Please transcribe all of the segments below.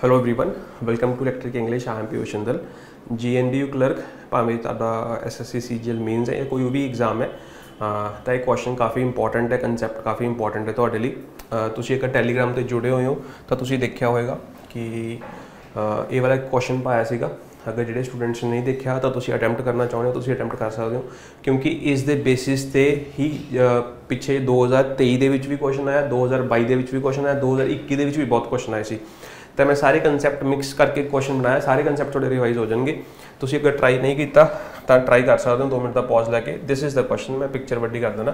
Hello everyone, welcome to electric English. I am Piyush Shindal, GNDU clerk. भावें तुहाडा SSC CGL mains है या कोई भी एग्जाम है तो यह क्वेश्चन काफ़ी इंपॉर्टेंट है, कंसैप्ट काफ़ी इंपॉर्टेंट है तुहाडे लई। तुसीं अगर टैलीग्राम ते जुड़े हुए हो तो तुसीं देखिया होएगा कि ये वाला क्वेश्चन पाया सीगा। अगर जिहड़े स्टूडेंट्स ने नहीं देखा तो तुसीं अटैम्प्ट करना चाहुंदे हो, तुसीं अटैम्प्ट कर सकते हो, क्योंकि इस दे बेसिस ते ही पिछे 2023 दे विच भी क्वेश्चन आया, 2022 दे विच भी क्वेश्चन आया, 2021 दे विच भी बहुत क्वेश्चन आए सी। तो मैं सारे कंसैप्ट मिक्स करके क्वेश्चन बनाया, सारे कंसैप्ट थोड़े रिवाइज हो जाएंगे। तुसीं अगर ट्राई नहीं किया तो ट्राई कर सकते हो 2 मिनट का पॉज लैके। दिस इज़ द क्वेश्चन, मैं पिक्चर वड्डी कर देना।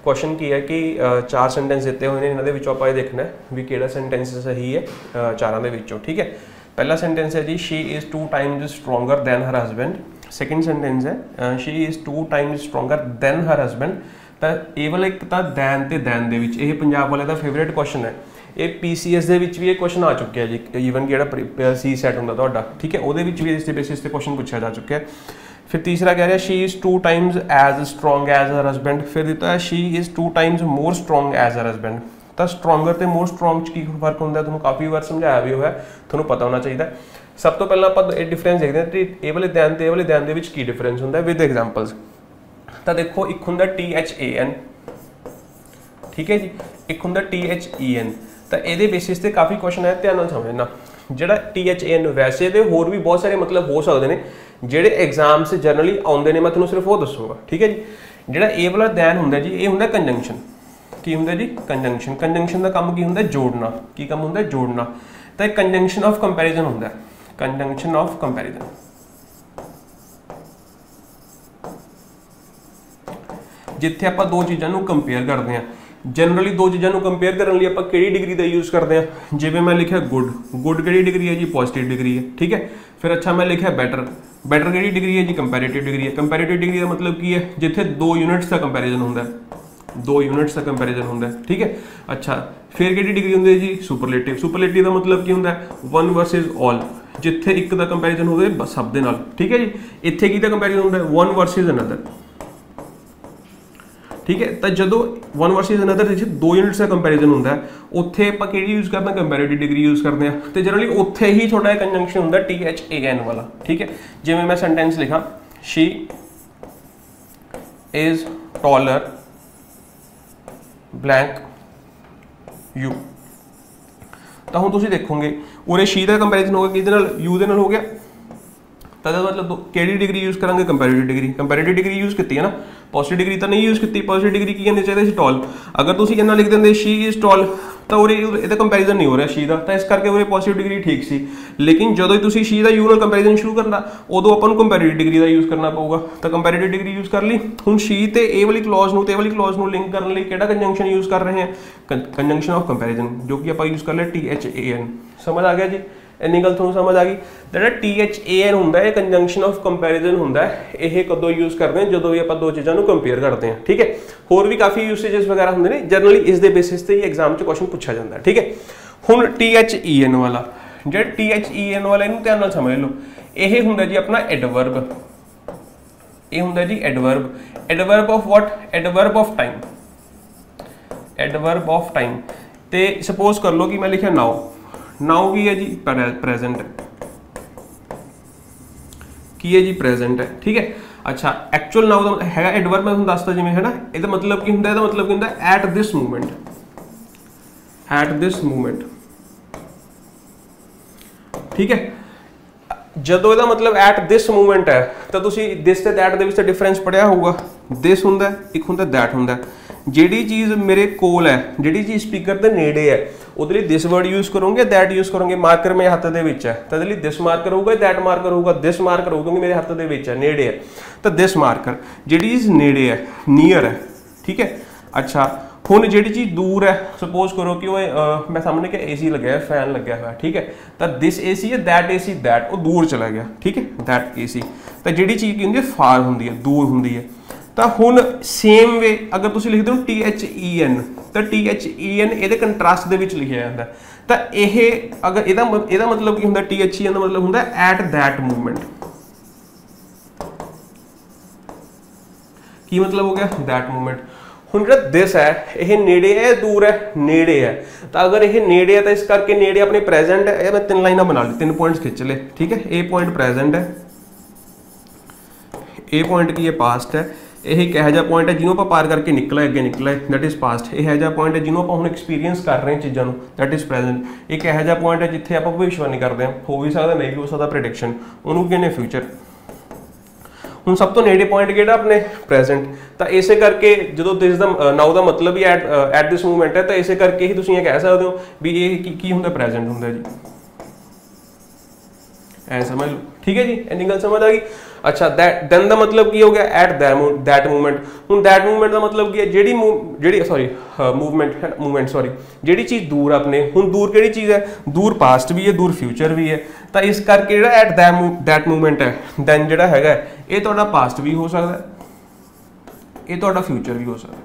क्वेश्चन की है कि 4 सेंटेंस दिते हुए हैं, इन्होंने विचों आपां देखना है भी किहड़ा सेंटेंस सही है चारां दे विचों। ठीक है, पहला सेंटेंस है जी, she is 2 times stronger than her husband. Second sentence है, she is 2 times stronger than her husband. तो ये वाला एक तो दैन ते दैन दे विच, ये पंजाब वाले का फेवरेट क्वेश्चन है। ये PCS दे विच भी ये क्वेश्चन आ चुके हैं जी, ईवन कि C सैट होंदा तुहाडा, ठीक है, उहदे विच भी इस बेसिस पे क्वेश्चन पूछा जा चुका है। फिर तीसरा कह रहा है, she is 2 times as strong as her husband. फिर दिता है, she is 2 times more strong as her husband. तो स्ट्रोंगर तो मोर स्ट्रोंग च की फर्क होंदा, तुहानूं काफ़ी बार समझाया भी हुआ है, तुहानूं पता होना चाहिए। सब तो पहला आप डिफरेंस देखते हैं कि ये वाले दैन ते ये वाले दैन दे विच की डिफरेंस होंदा विद एग्जांपल्स। तो देखो, एक होंदा THAN, ठीक है जी, एक होंदा THEN। तो ये बेसिस पे काफ़ी क्वेश्चन है, ध्यान नाल समझना। जिहड़ा THAN वैसे तो होर भी बहुत सारे मतलब हो सकते हैं, जिहड़े एग्जाम से जनरली आउंदे ने, मैं तुहानूं सिर्फ वो दसूंगा। ठीक है जी, जिहड़ा ये वाला दैन हुंदा जी, ये हुंदा कंजंक्शन। की हुंदा जी? कंजंक्शन। कंजंक्शन का काम की हुंदा? जोड़ना। की काम हुंदा? जोड़ना। तो एक कंजंक्शन ऑफ कंपैरिजन हुंदा, कंजंक्शन ऑफ कंपैरिजन। जिथे आप दो चीज़ों को कंपेयर करते हैं, जनरली दो चीज़ों को कंपेयर करने लिए आप किहड़ी डिग्री का यूज़ करते हैं। जिवें मैं लिखा गुड, गुड किहड़ी डिग्री है जी? पॉजिटिव डिग्री है। ठीक है, फिर अच्छा मैं लिखा बेटर, बेटर किहड़ी डिग्री है जी? कंपैरेटिव डिग्री है। कंपैरेटिव डिग्री का मतलब की है? जिथे 2 यूनिट्स का कंपैरिजन होंदा है, 2 यूनिट्स का कंपैरिजन होंदा है। ठीक है, अच्छा फिर किहड़ी डिग्री होंदी है जी? सुपरलेटिव। सुपरलेटिव का मतलब की होंदा है? 1 वर्सेस ऑल, जिथे एक का कंपैरिजन होवे सब दे नाल। ठीक है जी, इत्थे की कंपैरिजन होंदा है? 1 वर्सेस अनदर। ठीक है, तो जो 1 वर्सेस अनदर 2 यूनिट्स का कंपैरिजन होंदा है, उत्थे आपां किहड़ी यूज़ करते हैं? कंपैरेटिव डिग्री यूज़ करते हैं। तो जनरली उत्थे ही थोड़ा कंजंक्शन होंदा THAN वाला। ठीक है, जिवें मैं सेंटेंस लिखा, she is taller blank you. तो हुण तुसीं देखोगे उरे शी का कंपैरिजन हो गया किहदे नाल? यू दे नाल हो गया। तो मतलब किहड़ी डिग्री यूज़ करांगे? Comparative degree. Comparative degree use की है ना, पॉजिटिव डिग्री तो नहीं यूज़ की। पॉजिटिव डिग्री की कहनी चाहिए? टॉल। अगर तुम इन्ना लिख देंगे शी इज़ टॉल, तो उरे ये कंपैरिजन नहीं हो रहा शी का, तो इस करके उरे पॉजिटिव डिग्री ठीक सी। लेकिन जो ही तुम शी का यू नाल कंपैरिजन शुरू करना, उदों आपां नूं कंपैरेटिव डिग्री का यूज़ करना पऊगा। तो कंपैरेटिव डिग्री यूज़ कर ली। हुण शी ते ए वाली क्लॉज नूं ते वाली क्लॉज नूं लिंक करने लई किहड़ा कंजंक्शन यूज़ कर रहे हैं? कंजंक्शन ऑफ कंपैरिजन, जो कि आपां यूज़ कर लिया THAN। समझ आ गया जी? इन्नी गल तुहानूं समझ आ गई। जिहड़ा THAN हुंदा है, कंजंक्शन ऑफ कंपैरिजन हुंदा है। यह कदों यूज़ करते हैं? जो भी आप 2 चीज़ों को कंपेयर करते हैं। ठीक है, होर भी काफ़ी यूसेजेस वगैरह होंगे ने, जनरली इस दे बेसिस ते ही एग्जाम च क्वेश्चन पूछा जाता है। ठीक है, हुण THAN वाला, जो THAN वाला इनू ध्यान नाल समझ लो। यह हुंदा जी अपना एडवर्ब। यह हुंदा जी adverb. Adverb of what? Adverb of time. Adverb of time. तो सपोज कर लो कि मैं लिखा नाउ। नाउ की है जी? प्रेजेंट की है जी? प्रेजेंट है। ठीक है, अच्छा एक्चुअल नाउ का है एडवर्ब, मैं तुहानूं दसदा जिवें है ना, इसदा मतलब की हुंदा? मतलब की हुंदा at this movement. At this movement. ठीक है, जदों इहदा मतलब एट दिस मूवमेंट है, तो तुसीं दिस ते दैट दे विच डिफरेंस पढ़िया होगा। दिस हुंदा, एक हुंदा दैट हुंदा। जिहड़ी चीज़ मेरे कोल है, जिहड़ी चीज़ स्पीकर के नेड़े है, उहदे लई दिस वर्ड यूज़ करोगे, दैट यूज़ करोगे। मार्कर मेरे हत्थ दे विच है, तो इहदे लई दिस मार्कर होगा, दैट मार्कर होगा। दिस मार्कर होगा क्योंकि मेरे हत्थ दे विच है, नेड़े है, तो दिस मार्कर। जिहड़ी चीज़ नेड़े है, नियर है। ठीक है, अच्छा हुण जिहड़ी चीज़ दूर है, सपोज करो कि वो मैं सामने क्या AC लग्या है, फैन लग्या हुआ है। ठीक है, तो दिस AC है, दैट AC, दैट वो दूर चला गया। ठीक है, दैट AC। तो जिहड़ी चीज़ की हुंदी है फार हुंदी है, दूर हुंदी है। तो हुण सेम वे अगर तुसीं लिखदे हो THEN, तो THEN इहदे कंट्रास्ट दे विच लिखिया जांदा है। तो यह अगर इहदा मतलब की हुंदा? THEN का मतलब हुंदा एट दैट मूवमेंट। की मतलब हो गया? That movement. ਹੁਣ ਜਿਹੜਾ ਦਿਸ ਹੈ ਇਹ ਨੇੜੇ ਹੈ ਦੂਰ ਹੈ, ਨੇੜੇ ਹੈ। ਤਾਂ ਅਗਰ ਇਹ ਨੇੜੇ ਹੈ ਤਾਂ ਇਸ ਕਰਕੇ ਨੇੜੇ ਆਪਣੇ ਪ੍ਰੈਜ਼ੈਂਟ ਹੈ। ਇਹ ਮੈਂ 3 ਲਾਈਨਾਂ ਬਣਾ ਲਈ, 3 ਪੁਆਇੰਟਸ ਖਿੱਚ ਲਏ, ਠੀਕ ਹੈ। ਇਹ ਪੁਆਇੰਟ ਪ੍ਰੈਜ਼ੈਂਟ ਹੈ, ਇਹ ਪੁਆਇੰਟ ਕੀ ਹੈ ਪਾਸਟ ਹੈ। ਇਹ ਇੱਕ ਇਹੋ ਜਿਹਾ ਪੁਆਇੰਟ ਹੈ ਜਿਹਨੂੰ ਆਪਾਂ ਪਾਰ ਕਰਕੇ ਨਿਕਲੇ ਅੱਗੇ ਨਿਕਲੇ, ਦੈਟ ਇਜ਼ ਪਾਸਟ। ਇਹ ਇਹੋ ਜਿਹਾ ਪੁਆਇੰਟ ਹੈ ਜਿਹਨੂੰ ਆਪਾਂ ਹੁਣ ਐਕਸਪੀਰੀਅੰਸ ਕਰ ਰਹੇ ਹਾਂ ਚੀਜ਼ਾਂ ਨੂੰ, ਦੈਟ ਇਜ਼ ਪ੍ਰੈਜ਼ੈਂਟ। ਇੱਕ ਇਹੋ ਜਿਹਾ ਪੁਆਇੰਟ ਹੈ ਜਿੱਥੇ ਆਪਾਂ ਭਵਿੱਖਬਾਣੀ ਕਰਦੇ ਹਾਂ, ਹੋ ਵੀ ਸਕਦਾ ਨਹੀਂ ਵੀ ਹੋ ਸਕਦਾ ਪ੍ਰੈਡਿਕਸ਼ਨ, ਉਹਨੂੰ ਕਹਿੰਦੇ ਫਿਊਚਰ। ਹੁਣ ਸਭ ਤੋਂ ਨੇੜੇ ਪੁਆਇੰਟ ਕਿਹੜਾ ਆਪਣੇ ਪ੍ਰੈਜ਼ੈਂਟ। ਤਾਂ ਇਸੇ ਕਰਕੇ ਜਦੋਂ ਦਿਸ ਦਾ ਨਾउ ਦਾ ਮਤਲਬ ਹੀ ਐਟ ਦਿਸ ਮੂਵਮੈਂਟ ਹੈ, ਤਾਂ ਇਸੇ ਕਰਕੇ ਹੀ ਤੁਸੀਂ ਇਹ ਕਹਿ ਸਕਦੇ ਹੋ ਵੀ ਇਹ ਕੀ ਹੁੰਦਾ, ਪ੍ਰੈਜ਼ੈਂਟ ਹੁੰਦਾ ਜੀ। ਐ ਸਮਝ ਲਓ, ਠੀਕ ਹੈ ਜੀ, ਇੰਨੀ ਗੱਲ ਸਮਝ ਆ ਗਈ। अच्छा दैन का मतलब की हो गया एट दैट मूवमेंट। हूँ दैट मूवमेंट का मतलब की है जी सॉरी मूवमेंट सॉरी जी चीज़ दूर अपने। हूँ दूर कि चीज़ है, दूर पास्ट भी है, दूर फ्यूचर भी है। तो इस करके जो एट दैट मूवमेंट है दैन जोड़ा है ये तो पास्ट भी हो सकता है, ये तो फ्यूचर भी हो सकता है।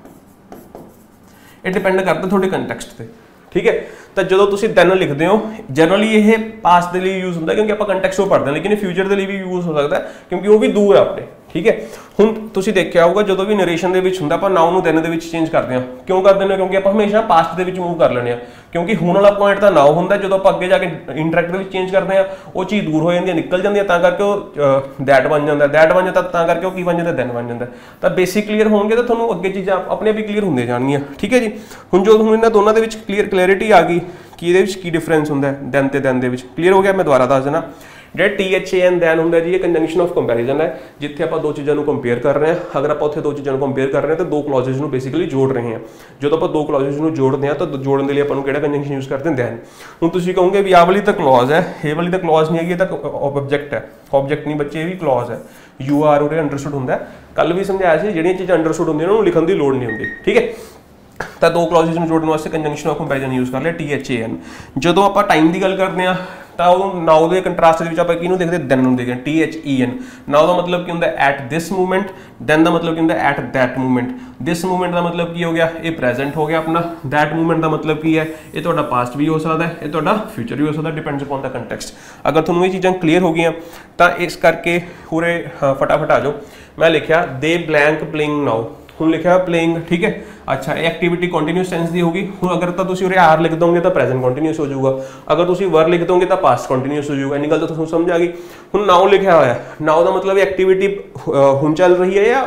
ये डिपेंड करता थोड़े कंटैक्सट से, ठीक है। तो जो तुम दैन लिखते हो जनरली ये पास्ट के लिए यूज होता है क्योंकि आप कंटैक्सट को पढ़ते हैं, लेकिन फ्यूचर के लिए भी यूज हो सकता है क्योंकि वो भी दूर है अपने, ठीक है। हुण तुसीं देखिया होगा जो भी नरेशन के हुंदा आपां नाउ नूं दैन दे विच चेंज करते हैं। क्यों करते हैं? क्योंकि आपां हमेशा पास्ट के विच मूव कर लेने, क्योंकि हुण वाला पॉइंट तो नाउ हुंदा, जो आपां अगे जाके इंटरैक्ट दे विच चेंज करते हैं वो चीज़ दूर हो जाती है, निकल जाती है, तां करके वो दैट बन जाता है। दैट बन जाता तां करके वो की बन जाता, दैन बन जाता है। तो बेसिक क्लीयर होंगे तो तुहानूं अगे चीज़ां अपने आप ही क्लीयर होंदियां जाणगीआं, ठीक है जी। हुण जो हुण इन्हां दोनों दे विच क्लैरिटी आ गई कि ये की डिफरेंस होंदा है दैन ते दैन दे विच, क्लीयर हो गया। मैं दोबारा दस देना, जो THAN दैन होंदा जी, ये कंजंक्शन ऑफ कंपैरिजन है, जिथे आप दो चीज़ों को कंपेयर कर रहे हैं। अगर आप उत्थे दो चीज़ों को कंपेयर कर रहे हैं तो दो क्लॉजेज को बेसिकली जोड़ रहे हैं। जो आप दो क्लॉजेज को जोड़ते हैं तो जोड़ने के लिए आपको किहड़ा कंजंक्शन यूज करते हैं, दैन। हुण तुसीं कहोगे भी आ वाली तो क्लॉज है, ये वाली तो क्लॉज नहीं है, ये तो ऑब्जेक्ट है। ऑब्जेक्ट नहीं बच्चे, ये भी क्लॉज है। UR उरे अंडरस्टूड होंदा है, कल भी समझाया सी, जिहड़ियां चीज़ां अंडरस्टूड होंदियां उन्होंने लिखण की लोड़ नहीं होंदी, ठीक है। तो दो क्लॉजेज में जोड़ने वास्ते कंजंक्शन ऑफ कंपैरिजन यूज कर लिया THAN। जो आप टाइम की गल करते हैं तो नाउ के कंट्रास्ट के देखते दैन नूं देखते हैं THEN। नाउ का मतलब की होंदा एट दिस मूवमेंट, दैन का मतलब की होंदा at that movement. This movement का मतलब की हो गया, ये प्रेजेंट हो गया अपना। दैट मूवमेंट का मतलब की है, ये तो पास्ट भी हो सकता है, ये तो फ्यूचर भी हो सकता है, डिपेंड्स अपॉन द कंटैक्सट। अगर थोड़ी ये चीज़ां क्लीयर हो गई तो इस करके पूरे फटाफट आ जाओ। मैं लिखा दे ब्लैंक प्लेइंग नाउ, हूँ लिखा प्लेइंग, ठीक है। अच्छा एक्टिविटी कंटिन्यूस टेंस दी होगी। हूँ अगर तो तुसीं उरे आर लिख दोगे तो प्रेजेंट कंटिन्यूस हो जाऊगा, अगर तुसीं वर लिख दोगे तो पास्ट कंटिन्यूस हो जाऊगा। इन्नी गल तो तुहानूं समझ आ गई। हूँ नाउ लिखा होया, नाउ का मतलब एक्टिविटी हुण चल रही है या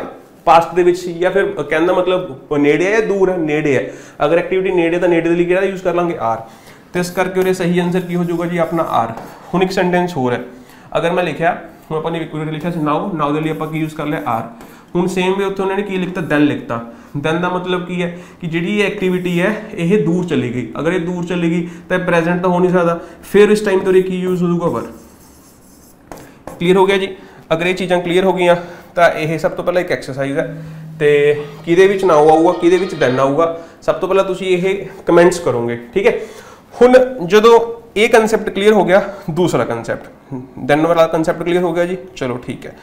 पास्ट दे विच, या फिर कहने का मतलब नेड़े है या दूर है, नेड़े है। अगर एक्टिविटी नेड़े तो नेड़े के लिए यूज कर लांगे आर, तो इस करके उरे सही आंसर की हो जाऊगा जी अपना आर। हूँ एक सेंटेंस होर है, अगर मैं लिखा हूँ अपने लिखा नाउ, नाउ के लिए आप यूज कर लिया आर। हूँ सेम वे उत्थे उन्होंने की लिखता दैन लिखता। दैन का मतलब की है कि जी एक्टिविटी है ये दूर चली गई, अगर ये दूर चली गई तो प्रेजेंट तो हो नहीं सकता, फिर इस टाइम तो की यूज हो जाऊगा वर। क्लीयर हो गया जी। अगर ये चीज़ां क्लीयर हो गई तो यह सब तो पहले एक एक्सरसाइज है, तो कि नाउ आऊगा कि दैन आऊगा, सब तो पहले तुसीं ये कमेंट्स करोगे, ठीक है। हुण जो ये कंसैप्ट क्लीयर हो गया, दूसरा कंसैप्ट दैन वाला कंसैप्ट क्लीयर हो गया जी, चलो ठीक है।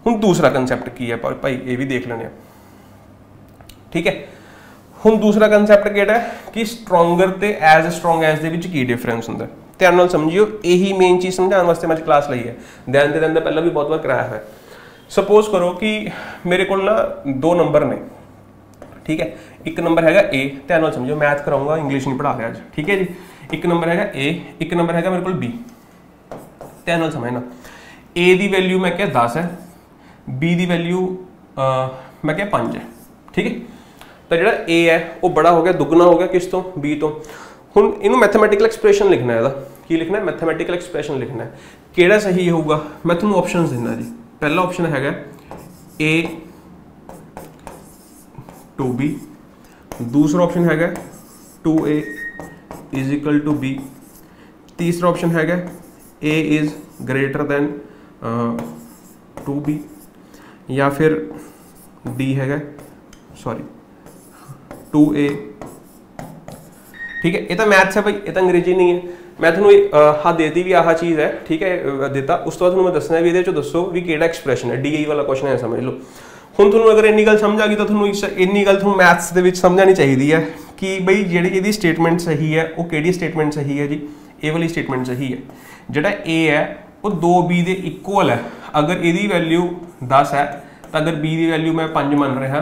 हुण दूसरा कंसैप्ट की है भाई, ये भी देख लेने, ठीक है। हुण दूसरा कंसैप्ट किहड़ा है कि स्ट्रोंगर ते एज स्ट्रोंग एज दे विच की डिफरेंस हुंदा है। ध्यान नाल समझियो, यही मेन चीज़ समझाने वास्ते मैं क्लास ली है। दैन ते दैन दा पहला भी बहुत बार कराया है। सपोज करो कि मेरे को ना 2 नंबर ने, ठीक है। एक नंबर हैगा A, ध्यान नाल समझियो, मैथ कराऊंगा, इंग्लिश नहीं पढ़ा रहा अज, ठीक है जी। एक नंबर हैगा A, एक नंबर हैगा मेरे को B। ध्यान नाल समझना, A की वैल्यू मैं क्या 10 है, B की वैल्यू मैं क्या 5 है, ठीक है। तो जो A है वो बड़ा हो गया, दुगना हो गया किस तो, B तो। हुण इनू मैथमेटिकल एक्सप्रैशन लिखना है, की लिखना है, मैथमेटिकल एक्सप्रैशन लिखना है। किहड़ा सही होगा, मैं तुहानूं ऑप्शनस दिंदा जी। पहला ऑप्शन हैगा A to B, दूसरा ऑप्शन हैगा 2A is equal to B, तीसरा ऑप्शन हैगा A is greater than 2B, या फिर D हैगा सॉरी 2A, ठीक है। ये तो मैथ्स है भाई, ये तो अंग्रेजी नहीं है। मैं थोड़ा हाँ देती भी आह चीज़ है, ठीक है, देता। उस तो बाद मैं दसना भी ये दसो भी कि एक्सप्रैशन है, DI वाला क्वेश्चन है, समझ लो। हुण तुहानूं अगर इन्नी गल समझ आ गई तो तुहानूं इन्नी गल तुहानूं मैथ्स दे विच समझानी चाहिए है कि बई जिहड़ी इहदी स्टेटमेंट सही है वो किहड़ी स्टेटमेंट सही है जी, ए वाली स्टेटमेंट सही है। जिहड़ा A है वो 2B दे इक्वल है। अगर इहदी वैल्यू 10 है तो अगर B की वैल्यू मैं 5 मान रहा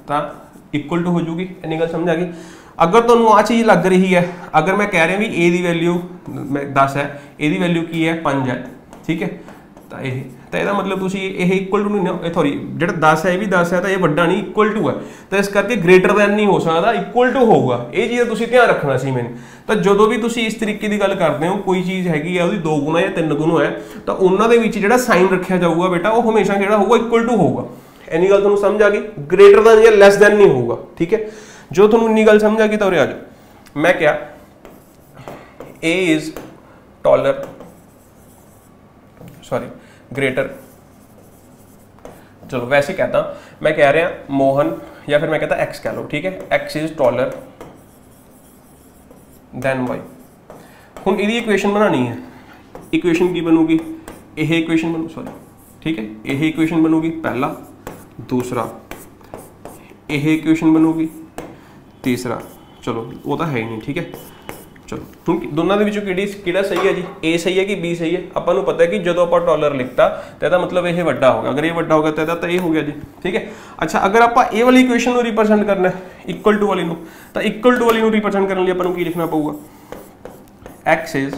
तो इक्वल टू हो जूगी। इन्नी गल समझ आ गई। अगर तुहानू आ चीज़ लग रही है, अगर मैं कह रहा भी ए दी वैल्यू 10 है, ए दी वैल्यू की है 5 है, ठीक है, तो यह मतलब तुम ये इक्वल टू नहीं, सॉरी जो 10 है ये भी 10 है, तो ये वड्डा नहीं इक्वल टू है, तो इस करके ग्रेटर दैन नहीं हो सकता, इक्वल टू होगा। ये चीज़ तुम ध्यान रखना सी मैंने। तो जो भी तुम इस तरीके की गल करते हो, कोई चीज़ हैगी है वो 2 गुना या 3 गुना है, तो उन्होंने जो साइन रखा जाऊगा बेटा वो हमेशा जो होगा इक्वल टू होगा। इन्नी गल तुहानू समझ आ गई। ग्रेटर दैन या लैस दैन नहीं होगा, ठीक है। जो तुहानू इन्नी गल समझ आ गई तो उरे आ जाओ। मैं क्या ए इज टॉलर, सॉरी ग्रेटर, चलो वैसे कहता मैं कह रहा मोहन, या फिर मैं कहता एक्स कह लो, ठीक है, X is taller than Y. हुण इहदी इक्वेशन बनानी है। इक्वेशन की बनूगी, यह इक्वेशन बनू, सॉरी ठीक है, यह इक्वेशन बनूगी पहला, दूसरा यह इक्वेशन बनूगी, तीसरा, चलो वो तो है ही नहीं, ठीक है। चलो हुण दोनों के विचों किहड़ा सही है जी, ए सही है कि बी सही है। आपां नूं पता है कि जो आप डॉलर लिखता तो यह मतलब यह वड्डा होगा, अगर ये वड्डा होगा तो ये हो गया जी, ठीक है। अच्छा अगर आप ए वाली इक्वेशन को रिप्रजेंट करना है इक्वल टू वाली, तो इक्वल टू वाली रिप्रजेंट करने लिए आपां की लिखना पऊगा, X is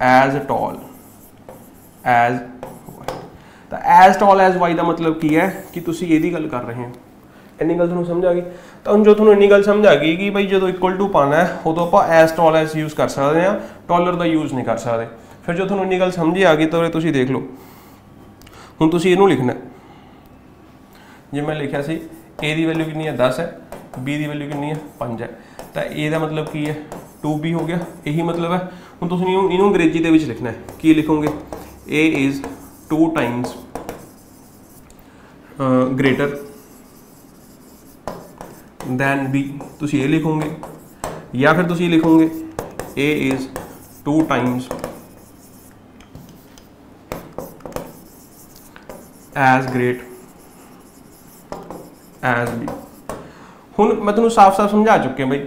as tall as, तो एज टॉल एज वाई का मतलब की है कि तुम ये गल कर रहे हो। इन्नी गल तुहानू समझ आ गई। तो हम जो तुहानू इन्नी गल समझ आ गई कि भाई जो इक्वल टू पाना है उदों आप एज टॉल एज यूज़ कर सकते हैं, टॉलर का यूज़ नहीं कर सकते। फिर जो तुहानू इन्नी गल समझ आ गई तो तुम देख लो, हुण तुसीं इहनूं लिखना, जे मैं लिखा सी ए दी वैल्यू कितनी है 10 है, बी दी वैल्यू कितनी है 5 है, तो ए दा मतलब की है 2b हो गया, यही मतलब है। हुण तुसीं इहनूं अंग्रेजी दे विच लिखना है, की लिखोगे A is 2 times greater than B, तुसी ये लिखोगे, या फिर तुसी लिखोगे A is 2 times as great as B. हुण मैं तुहानू साफ साफ समझा चुके भाई,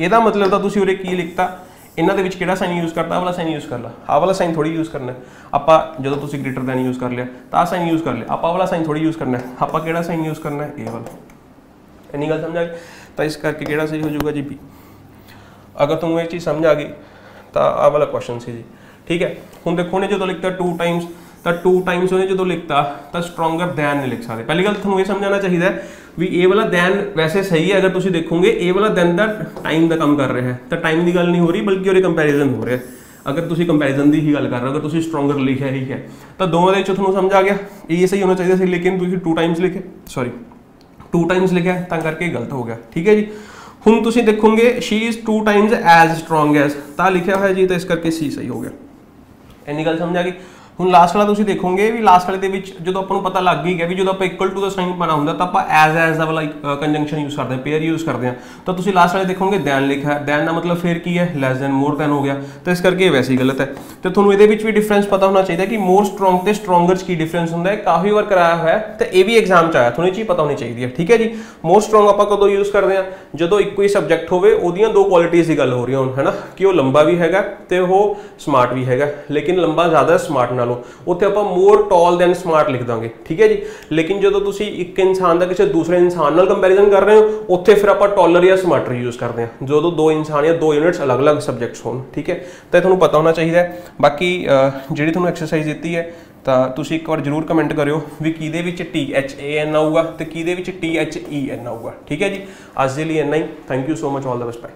यदा मतलब तो तुसी उरे की लिखता, इन्हों के किहड़ा साइन यूज़ करता, वाला साइन यूज़ कर ला, आ वाला साइन थोड़ी यूज़ करना है। आपां जो तुसी ग्रेटर दैन यूज़ कर लिया तो आ साइन यूज़ कर लिया, आपां वाला साइन थोड़ी यूज़ करना है, आपां किहड़ा साइन यूज़ करना है, ए वाला। इन्नी गल समझ आ गई। तो इस करके किहड़ा सही हो जाऊगा जी बी। अगर तुम ये चीज़ समझ आ गई तो आ वाला क्वेश्चन से जी, ठीक है। हुण देखो ने जो लिखता 2 टाइम्स, तो 2 टाइम्स उन्हें जो लिखता तो स्ट्रोंगर दैन नहीं लिख सकते। पहली गल तुहानू ये समझाना चाहिए भी ए वाला दैन वैसे सही है, अगर तुम देखोगे ए वाला दैन का टाइम का कम कर रहे हैं, तो टाइम की गल नहीं हो रही बल्कि और कंपैरिजन हो रहा है। अगर तुम कंपैरिजन की ही गल कर रहे हो, अगर तुम स्ट्रोंगर लिखा ही है तो दोनों के तुहानू समझ आ गया ये सही होना चाहिए, लेकिन तुम 2 टाइम्स लिखे, सॉरी 2 टाइम्स लिखा तो करके गलत हो गया, ठीक है जी। हुण तुसी देखोगे she is 2 times as strong as, ता लिखा हुआ है जी, तो इस करके सी सही हो गया। इन्नी गल समझ आ गई। हुण लास्ट वाला तुसी देखोगे भी, लास्ट वाले दे विच जो आपां नूं पता लग ही गया भी जो आप इक्वल टू का साइन पाना हुंदा तो आप एज दा वाला कंजंक्शन यूज़ करते हैं, पेयर यूज़ करते हैं। तो तुसी लास्ट वाले देखोगे दैन लिखा है, दैन का मतलब फिर की है लैस दैन मोर दैन हो गया, तो इस करके वैसे ही गलत है। तो तुहानूं इहदे विच भी डिफरेंस पता होना चाहिए कि मोर स्ट्रोंग ते स्ट्रोंगर की डिफरेंस होंदा है, काफ़ी बार कराया हुआ है, तो ये भी एग्जाम च आया, तुहानूं ये चीज़ पता होनी चाहिए, ठीक है जी। मोर स्ट्रोंग आप कदों यूज़ करते हैं, जो एक कोई सबजैक्ट होवे उहदियां 2 क्वालिटीज़ की गल हो रही है ना, कि वह लंबा भी हैगा तो वह स्मार्ट भी हैगा, लेकिन लंबा ज़्यादा स्मार्ट नालों, उत्थे आप मोर टॉल दैन स्मार्ट लिख देंगे, ठीक है जी। लेकिन जो तुसी एक इंसान का किसी दूसरे इंसान नाल कंपैरिजन कर रहे हो, उत्थे फिर आप टॉलर या स्मार्टर यूज़ करते हैं, जो 2 इंसान या 2 यूनिट्स अलग अलग सबजैक्ट्स होन, ठीक है। तो तुहानूं पता होना चाहिए। बाकी जिहड़ी तुहानूं एक्सरसाइज दी है तो तुसी एक बार जरूर कमेंट करियो भी किहदे विच THAN आऊगा तो किहदे विच THEN आऊगा, ठीक है जी। अज दे लिए इन्ना ही। Thank you so much, all the best, bye.